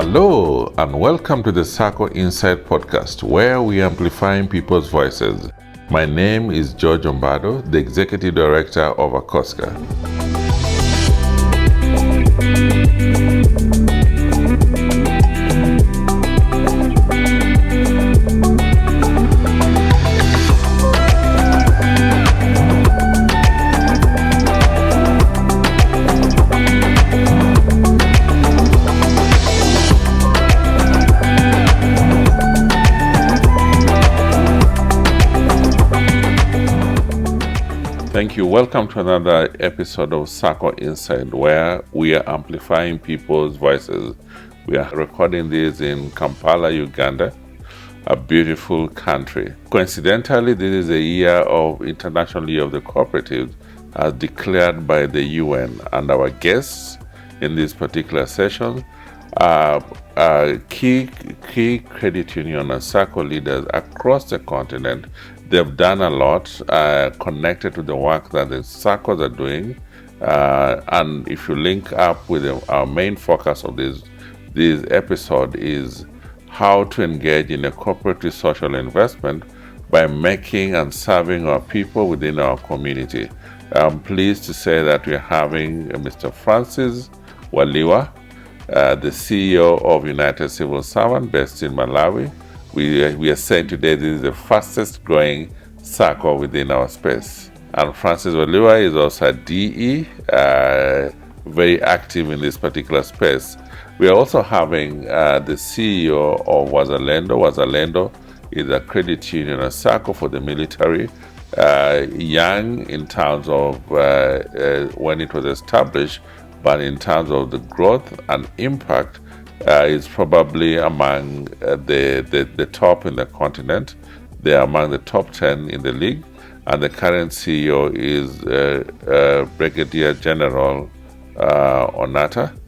Hello and welcome to the SACCO Inside podcast, where we are amplifying people's voices. My name is George Ombado, the Executive Director of ACOSCA. Thank you. Welcome to another episode of SACCO Inside, where we are amplifying people's voices. We are recording this in Kampala, Uganda, a beautiful country. Coincidentally, this is a year of International Year of the Cooperatives as declared by the UN, and our guests in this particular session are key credit union and SACCO leaders across the continent. They've done a lot connected to the work that the SACCOs are doing. And if you link up with our main focus of this episode is how to engage in a cooperative social investment by making and serving our people within our community. I'm pleased to say that we're having Mr. Francis Waliwa, the CEO of United Civil Servant based in Malawi. We are saying today this is the fastest growing SACCO within our space. And Francis Waliwa is also a DE, very active in this particular space. We are also having the CEO of Wazalendo. Wazalendo is a credit union and SACCO for the military, young in terms of when it was established, but in terms of the growth and impact, is probably among the top in the continent. They are among the top 10 in the league, and the current CEO is Brigadier General Onata,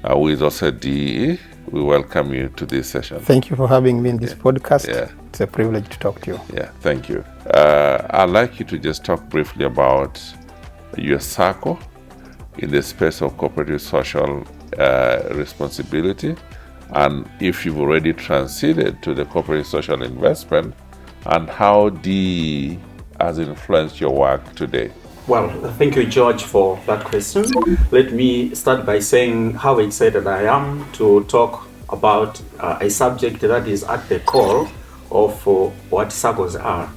who is also a DE. We welcome you to this session. Thank you for having me in this podcast. Yeah. It's a privilege to talk to you. Yeah, thank you. I'd like you to just talk briefly about your SACCO in the space of cooperative social responsibility, and if you've already transited to the cooperative social investment, and how DE has influenced your work today. Well, thank you, George, for that question. Let me start by saying how excited I am to talk about a subject that is at the core of what SACCOs are.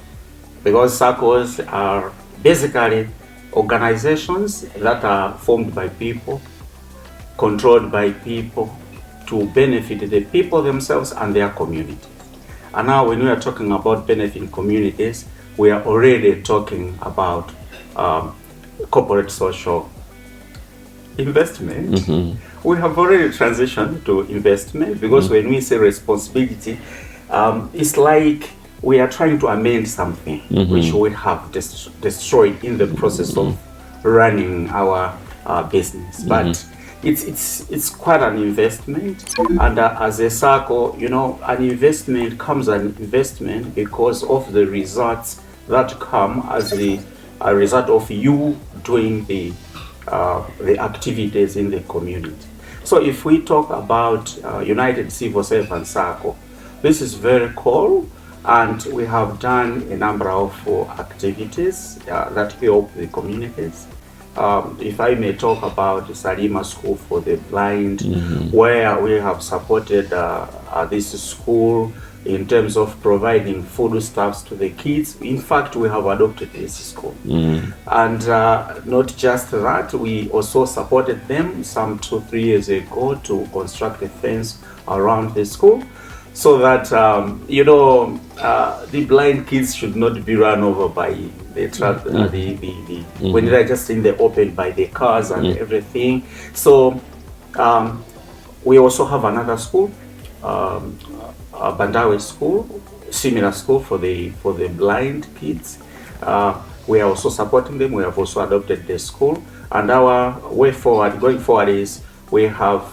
Because SACCOs are basically organizations that are formed by people, controlled by people, to benefit the people themselves and their communities. And now when we are talking about benefiting communities, we are already talking about corporate social investment. Mm-hmm. We have already transitioned to investment because when we say responsibility, it's like we are trying to amend something which we have destroyed in the process of running our business. But it's quite an investment, and as a SACCO, an investment comes an investment because of the results that come as a result of you doing the activities in the community. So if we talk about United Civil Servant SACCO, this is very cool, and we have done a number of activities that help the communities. If I may talk about the Salima School for the Blind, where we have supported this school in terms of providing foodstuffs to the kids. In fact, we have adopted this school. And not just that, we also supported them some 2-3 years ago to construct a fence around the school, so that the blind kids should not be run over by the truck, when they're just in the open by the cars and everything. So we also have another school, Bandawe School, similar school for the blind kids. We are also supporting them. We have also adopted the school, and our way forward, going forward, is we have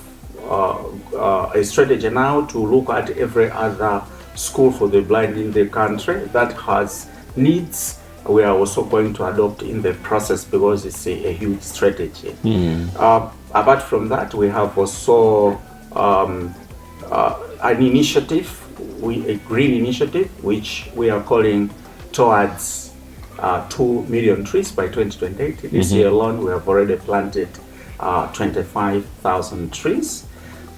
a strategy now to look at every other school for the blind in the country that has needs. We are also going to adopt in the process because it's a huge strategy. Apart from that, we have also an initiative, a green initiative, which we are calling towards 2 million trees by 2028. This year alone, we have already planted 25,000 trees.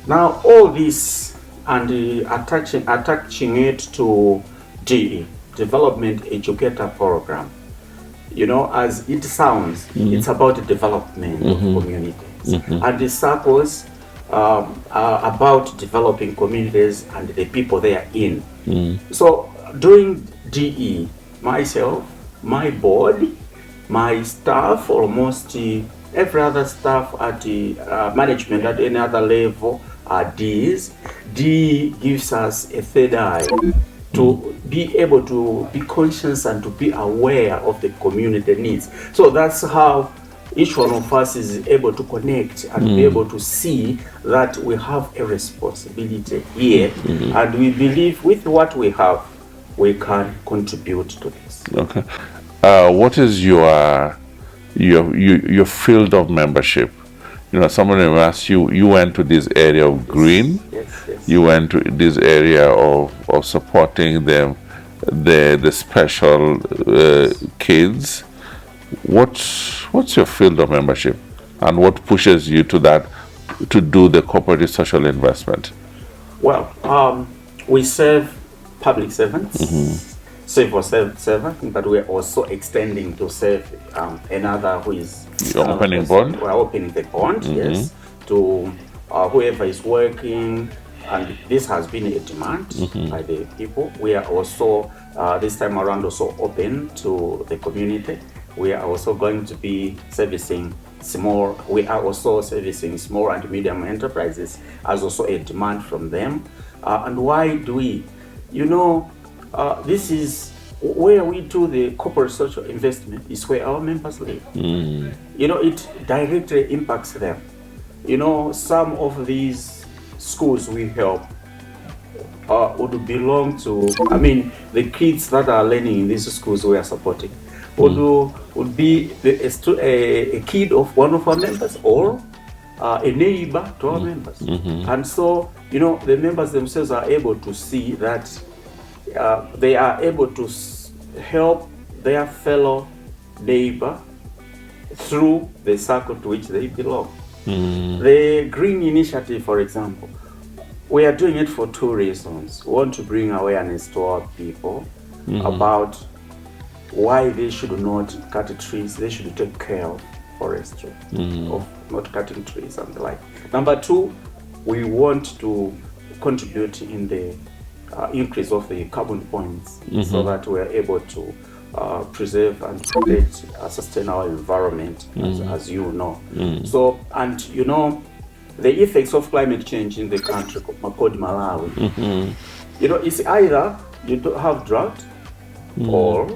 Now, all this and attaching it to DE, Development Educator Program. You know, as it sounds, it's about the development of communities. And the SACCOs are about developing communities and the people they are in. So during DE, myself, my board, my staff, almost every other staff at the management at any other level are Ds. D gives us a third eye to be able to be conscious and to be aware of the community needs. So that's how each one of us is able to connect and be able to see that we have a responsibility here, and we believe with what we have, we can contribute to this. Okay. What is your field of membership? You know, somebody asked you, you went to this area of green, yes. You went to this area of supporting them, the special kids. What's your field of membership, and what pushes you to that, to do the cooperative social investment? Well, we serve public servants, civil servant, but we're also extending to serve another who is opening bond. We're opening the bond, yes, to whoever is working, and this has been a demand by the people. We are also this time around also open to the community. We are also going to be servicing small. We are also servicing small and medium enterprises as also a demand from them. And why do we? You know, this is where we do the corporate social investment, is where our members live. You know, it directly impacts them. You know, some of these schools we help would belong to, I mean, the kids that are learning in these schools we are supporting would be a kid of one of our members, or a neighbor to our members. And so, you know, the members themselves are able to see that they are able to help their fellow neighbor through the SACCO to which they belong. The Green Initiative, for example, we are doing it for two reasons. We want to bring awareness to our people about why they should not cut trees. They should take care of forestry, of not cutting trees and the like. Number two, we want to contribute in the increase of the carbon points, so that we are able to preserve and protect, sustain our environment, as you know. So, and you know, the effects of climate change in the country called Malawi, you know, it's either you don't have drought, or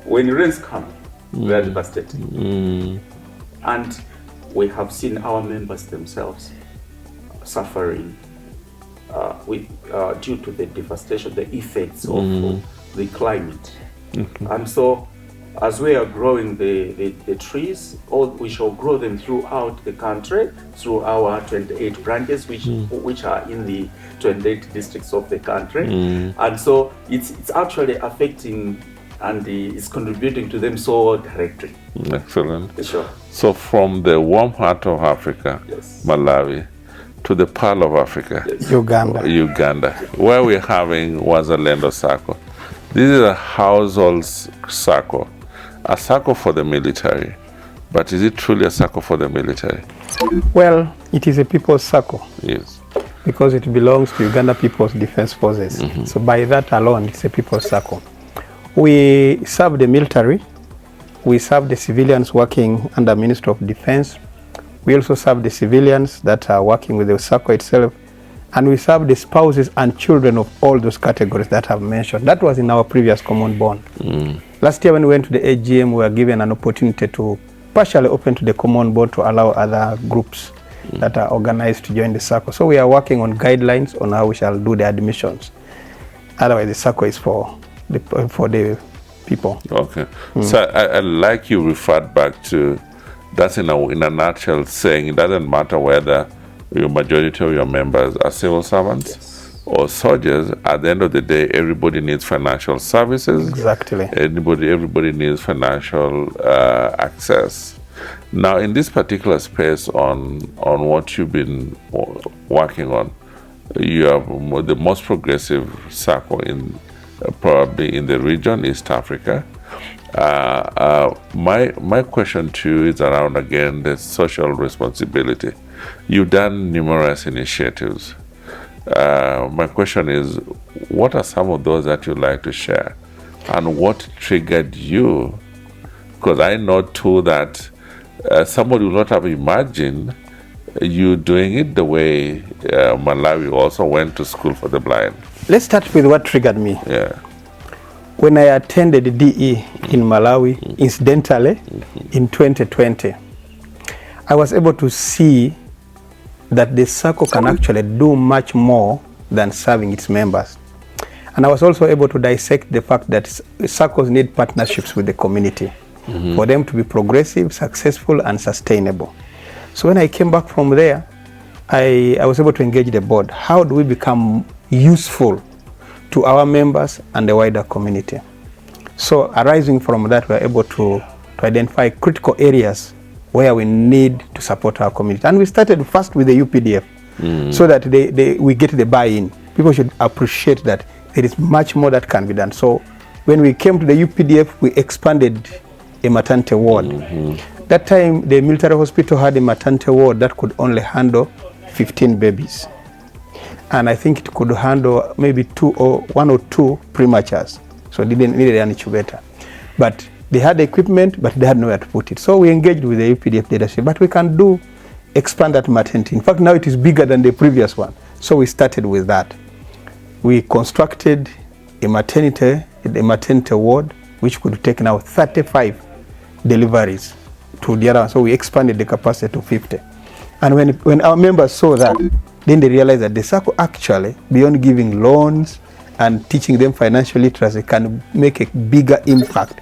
when rains come, they are devastating. And we have seen our members themselves suffering due to the devastation, the effects of the climate. And so, as we are growing the trees, we shall grow them throughout the country, through our 28 branches, which are in the 28 districts of the country. And so, it's actually affecting and it's contributing to them so directly. Excellent. Sure. So from the warm heart of Africa, Malawi, to the pearl of Africa, Uganda, where we're having Wazalendo SACCO. This is a household SACCO, a SACCO for the military. But is it truly a SACCO for the military? Well, it is a people's SACCO. Yes. Because it belongs to Uganda People's Defense Forces. So by that alone, it's a people's SACCO. We serve the military. We serve the civilians working under Ministry of Defense. We also serve the civilians that are working with the SACCO itself. And we serve the spouses and children of all those categories that I've mentioned. That was in our previous common bond. Last year when we went to the AGM, we were given an opportunity to partially open to the common bond to allow other groups that are organized to join the SACCO. So we are working on guidelines on how we shall do the admissions. Otherwise, the SACCO is for the people. Okay. So I like you referred back to, that's in a nutshell saying it doesn't matter whether your majority of your members are civil servants. Yes. Or soldiers. At the end of the day, everybody needs financial services. Exactly. Everybody needs financial access. Now, in this particular space on what you've been working on, you have the most progressive SACCO in probably in the region, East Africa. My question to you is around, again, the social responsibility. You've done numerous initiatives. My question is, what are some of those that you'd like to share? And what triggered you? Because I know too that somebody would not have imagined you doing it the way Malawi also went to school for the blind. Let's start with what triggered me. Yeah. When I attended DE in Malawi, incidentally, in 2020, I was able to see that the SACCO can actually do much more than serving its members. And I was also able to dissect the fact that SACCOs need partnerships with the community for them to be progressive, successful, and sustainable. So when I came back from there, I was able to engage the board. How do we become useful to our members and the wider community? So arising from that, we were able to identify critical areas where we need to support our community. And we started first with the UPDF so that we get the buy-in. People should appreciate that there is much more that can be done. So when we came to the UPDF, we expanded a maternity ward. That time, the military hospital had a maternity ward that could only handle 15 babies. And I think it could handle maybe one or two prematures. So it didn't need an incubator. But they had the equipment, but they had nowhere to put it. So we engaged with the UPDF leadership, but we can expand that maternity. In fact, now it is bigger than the previous one. So we started with that. We constructed a maternity ward, which could take now 35 deliveries to the other one. So we expanded the capacity to 50. And when our members saw that, then they realized that the SACCO actually, beyond giving loans and teaching them financial literacy, can make a bigger impact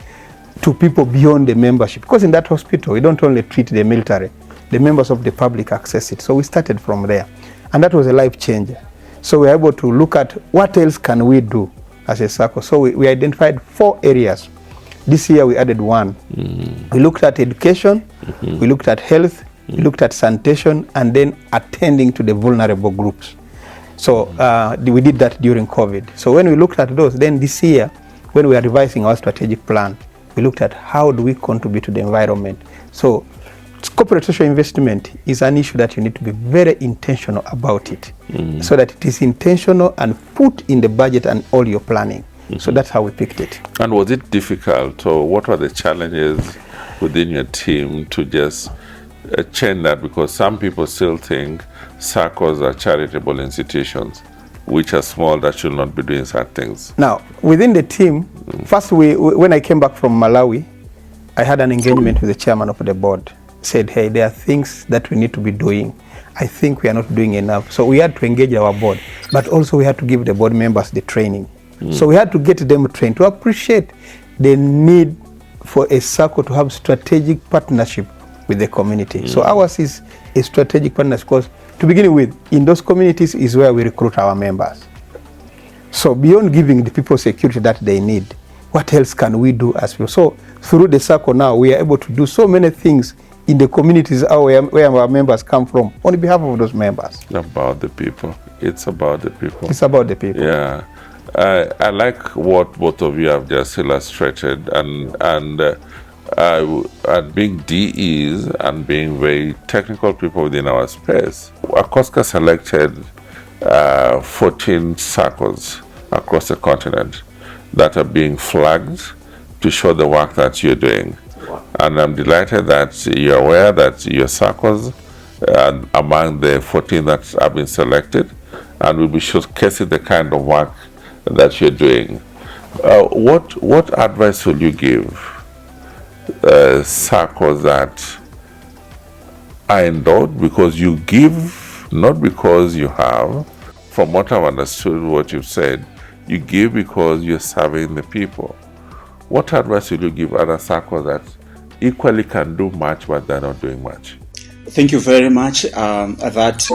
to people beyond the membership. Because in that hospital, we don't only treat the military, the members of the public access it. So we started from there. And that was a life changer. So we were able to look at what else can we do as a SACCO. So we identified 4 areas. This year we added 1. We looked at education, we looked at health, we looked at sanitation, and then attending to the vulnerable groups. So we did that during COVID. So when we looked at those, then this year, when we are revising our strategic plan, we looked at how do we contribute to the environment. So corporate social investment is an issue that you need to be very intentional about it, so that it is intentional and put in the budget and all your planning. So that's how we picked it. And was it difficult, or what were the challenges within your team to just change that? Because some people still think SACCOs are charitable institutions, which are small, that should not be doing such things. Now, within the team, first when I came back from Malawi, I had an engagement with the chairman of the board. Said, hey, there are things that we need to be doing. I think we are not doing enough. So we had to engage our board, but also we had to give the board members the training. So we had to get them trained to appreciate the need for a SACCO to have strategic partnership with the community. So ours is a strategic partnership because, to begin with, in those communities is where we recruit our members. So beyond giving the people security that they need, what else can we do as well? So through the SACCO now, we are able to do so many things in the communities where our members come from, on behalf of those members. About the people. It's about the people. It's about the people. Yeah. I like what both of you have just illustrated, and being DEs and being very technical people within our space. ACOSCA selected 14 SACCOs across the continent that are being flagged to show the work that you're doing. And I'm delighted that you're aware that your SACCOs are among the 14 that have been selected, and will be showcasing the kind of work that you're doing. What advice will you give SACCOs that are endowed? Because you give, not because you have. From what I've understood, what you've said, you give because you're serving the people. What advice will you give other SACCOs that equally can do much, but they're not doing much? Thank you very much. That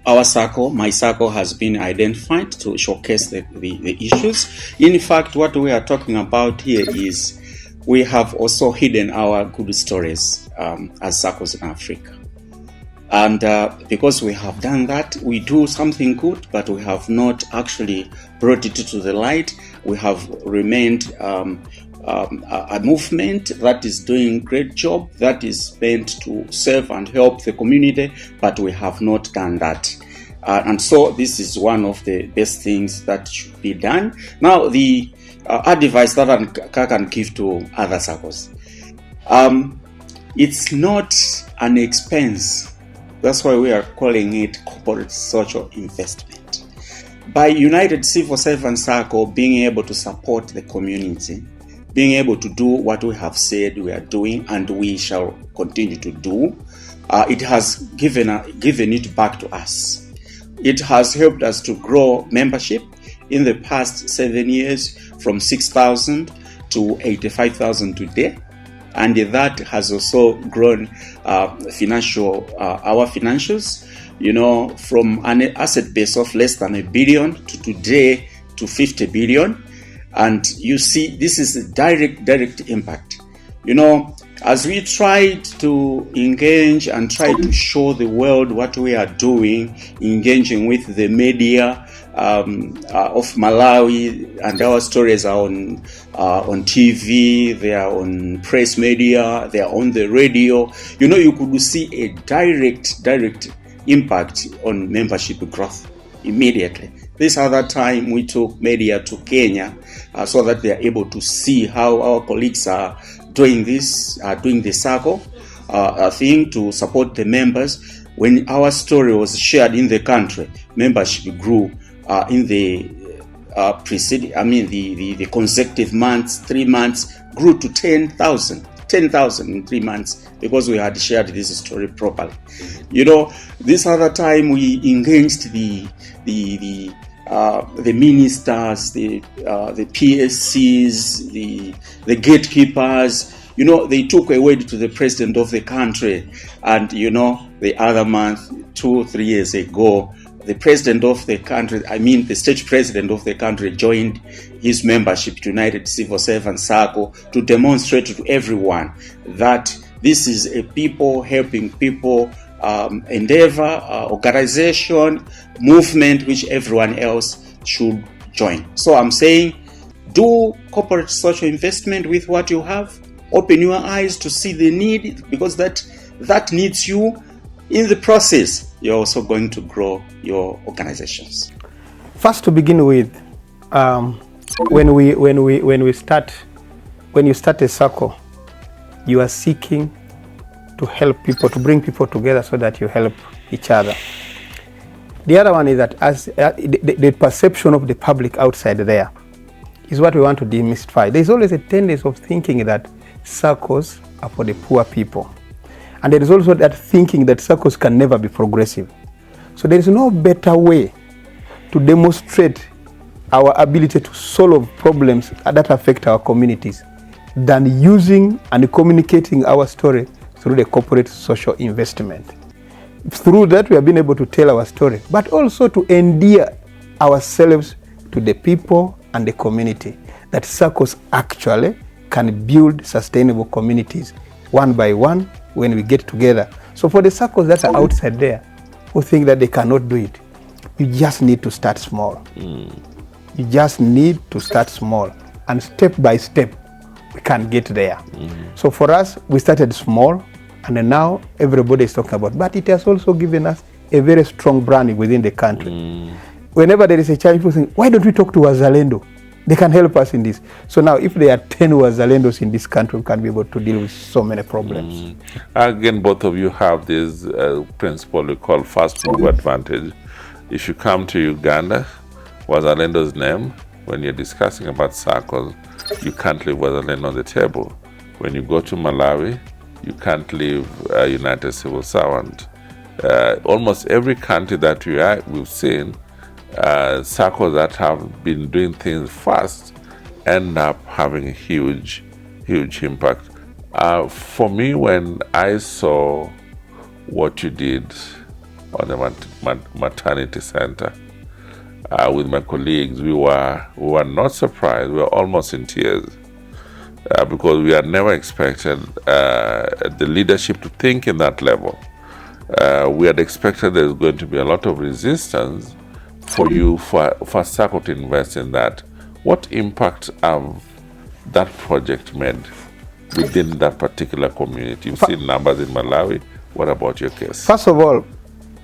our SACCO, my SACCO, has been identified to showcase the issues. In fact, what we are talking about here is we have also hidden our good stories as SACCOs in Africa. And because we have done that, we do something good, but we have not actually brought it to the light. We have remained a movement that is doing great job, that is meant to serve and help the community, but we have not done that. And so this is one of the best things that should be done. Now, the advice that I can give to other SACCOs, it's not an expense. That's why we are calling it corporate social investment. By United Civil Servants SACCO being able to support the community, being able to do what we have said we are doing and we shall continue to do, it has given it back to us. It has helped us to grow membership in the past 7 years from 6,000 to 85,000 today. And that has also grown our financials, from an asset base of less than $1 billion to today to 50 billion. And you see, this is a direct impact. As we tried to engage and try to show the world what we are doing, engaging with the media of Malawi, and our stories are on TV, they are on press media, they are on the radio. You could see a direct impact on membership growth immediately. This other time we took media to Kenya so that they are able to see how our colleagues are doing this, doing the SACCO thing to support the members. When our story was shared in the country, membership grew in the the consecutive months, 3 months, grew to 10,000 in 3 months because we had shared this story properly. This other time we engaged the ministers, the PSCs, the gatekeepers. They took a word to the president of the country, and the other month, 2-3 years ago, the president of the country, the state president of the country, joined his membership to United Civil Servants SACCO to demonstrate to everyone that this is a people helping people endeavor, organization, movement which everyone else should join. So I'm saying, do corporate social investment with what you have. Open your eyes to see the need, because that needs you. In the process, you're also going to grow your organizations. First, to begin with, when you start a SACCO, you are seeking to help people, to bring people together so that you help each other. The other one is that as the perception of the public outside there is what we want to demystify. There's always a tendency of thinking that SACCOs are for the poor people. And there is also that thinking that SACCOs can never be progressive. So there is no better way to demonstrate our ability to solve problems that affect our communities than using and communicating our story through the corporate social investment. Through that, we have been able to tell our story, but also to endear ourselves to the people and the community, that SACCOs actually can build sustainable communities one by one when we get together. So for the SACCOs that are outside there who think that they cannot do it, you just need to start small. You just need to start small, and step by step we can get there. So for us, we started small, and then now everybody is talking about, but it has also given us a very strong branding within the country. Whenever there is a challenge, people think, why don't we talk to Wazalendo? They can help us in this. So now if there are 10 Wazalendos in this country, we can be able to deal with so many problems. Again, both of you have this principle we call first move advantage. If you come to Uganda, Wazalendo's name, when you're discussing about SACCOs, you can't leave Wazalendo on the table. When you go to Malawi, you can't leave United Civil Servant. Almost every country that we've seen, SACCOs that have been doing things fast end up having a huge impact. For me, when I saw what you did on the maternity center. With my colleagues, we were not surprised. We were almost in tears because we had never expected the leadership to think in that level. We had expected there's going to be a lot of resistance for SACCO to invest in that. What impact have that project made within that particular community? You've seen numbers in Malawi. What about your case? First of all,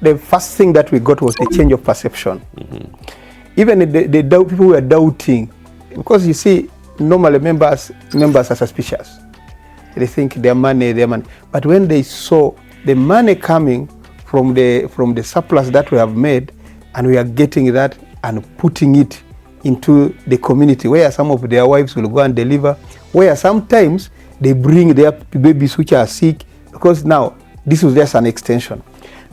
the first thing that we got was the change of perception. Even the people were doubting, because you see, normally members are suspicious. They think their money. But when they saw the money coming from the surplus that we have made, and we are getting that and putting it into the community, where some of their wives will go and deliver, where sometimes they bring their babies which are sick, because now this was just an extension.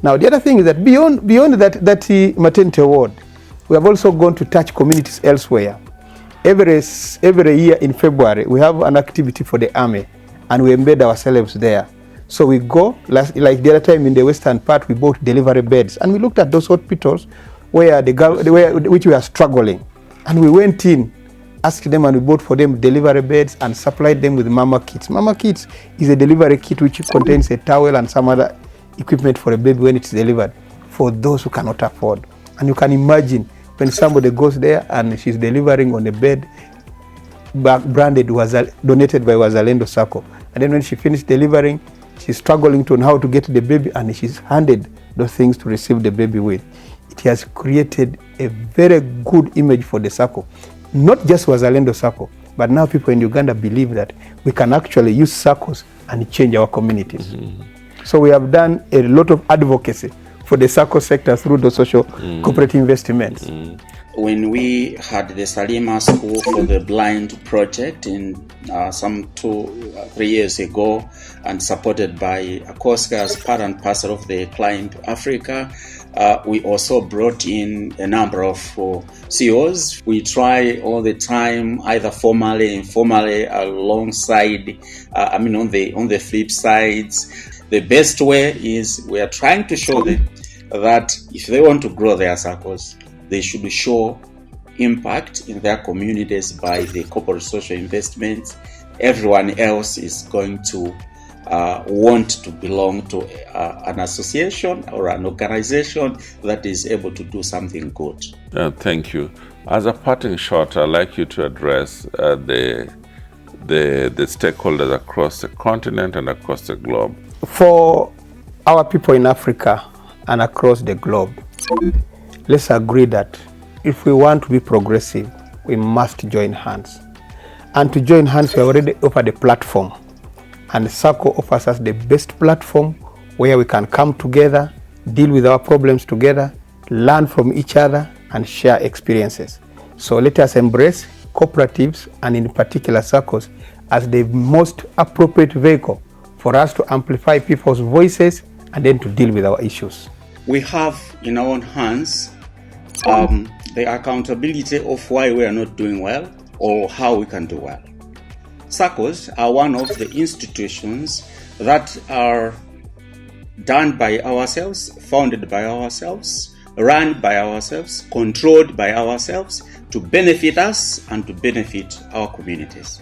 Now the other thing is that beyond that maternity ward, we have also gone to touch communities elsewhere. Every year in February, we have an activity for the army, and we embed ourselves there. So we go, like the other time in the western part, we bought delivery beds, and we looked at those hospitals which we are struggling. And we went in, asked them, and we bought for them delivery beds and supplied them with mama kits. Mama kits is a delivery kit which contains a towel and some other equipment for a baby when it's delivered, for those who cannot afford. And you can imagine when somebody goes there and she's delivering on a bed branded donated by Wazalendo SACCO. And then when she finished delivering, she's struggling to know how to get the baby, and she's handed those things to receive the baby with. It has created a very good image for the SACCO. Not just Wazalendo SACCO, but now people in Uganda believe that we can actually use SACCOs and change our communities. So we have done a lot of advocacy for the SACCO sector through the social cooperative investments. When we had the Salima School for the Blind project in some 2-3 years ago, and supported by ACOSCA as part and parcel of the Climb Africa, we also brought in a number of CEOs. We try all the time, either formally, informally, alongside, on the flip sides. The best way is we are trying to show them that if they want to grow their SACCOs, they should show impact in their communities by the corporate social investments. Everyone else is going to want to belong to an association or an organization that is able to do something good. Thank you. As a parting shot, I'd like you to address the stakeholders across the continent and across the globe. For our people in Africa and across the globe, let's agree that if we want to be progressive, we must join hands. And to join hands, we already offered a platform. And SACCO offers us the best platform where we can come together, deal with our problems together, learn from each other, and share experiences. So let us embrace cooperatives, and in particular SACCOs, as the most appropriate vehicle for us to amplify people's voices and then to deal with our issues. We have in our own hands the accountability of why we are not doing well or how we can do well. SACCOs are one of the institutions that are done by ourselves, founded by ourselves, run by ourselves, controlled by ourselves, to benefit us and to benefit our communities.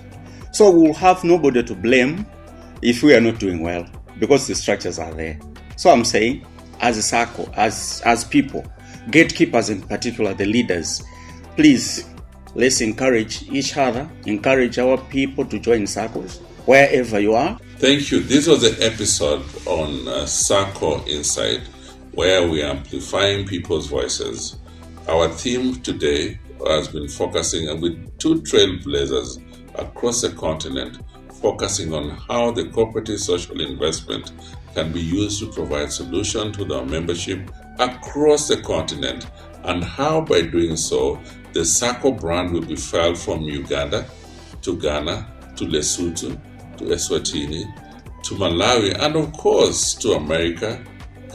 So we'll have nobody to blame if we are not doing well, because the structures are there. So I'm saying, as a SACCO, as people, gatekeepers in particular, the leaders, please, let's encourage each other, encourage our people to join SACCOs wherever you are. Thank you. This was the episode on SACCO Inside, where we are amplifying people's voices. Our theme today has been focusing with two trailblazers across the continent, focusing on how the cooperative social investment can be used to provide solutions to our membership across the continent, and how by doing so, the SACCO brand will be felt from Uganda to Ghana to Lesotho to Eswatini to Malawi, and of course to America,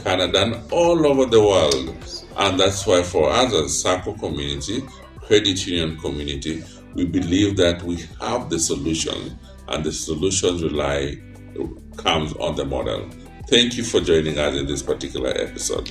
Canada, and all over the world. And that's why for us as SACCO community, credit union community, we believe that we have the solution, and the solutions comes on the model Thank you for joining us in this particular episode.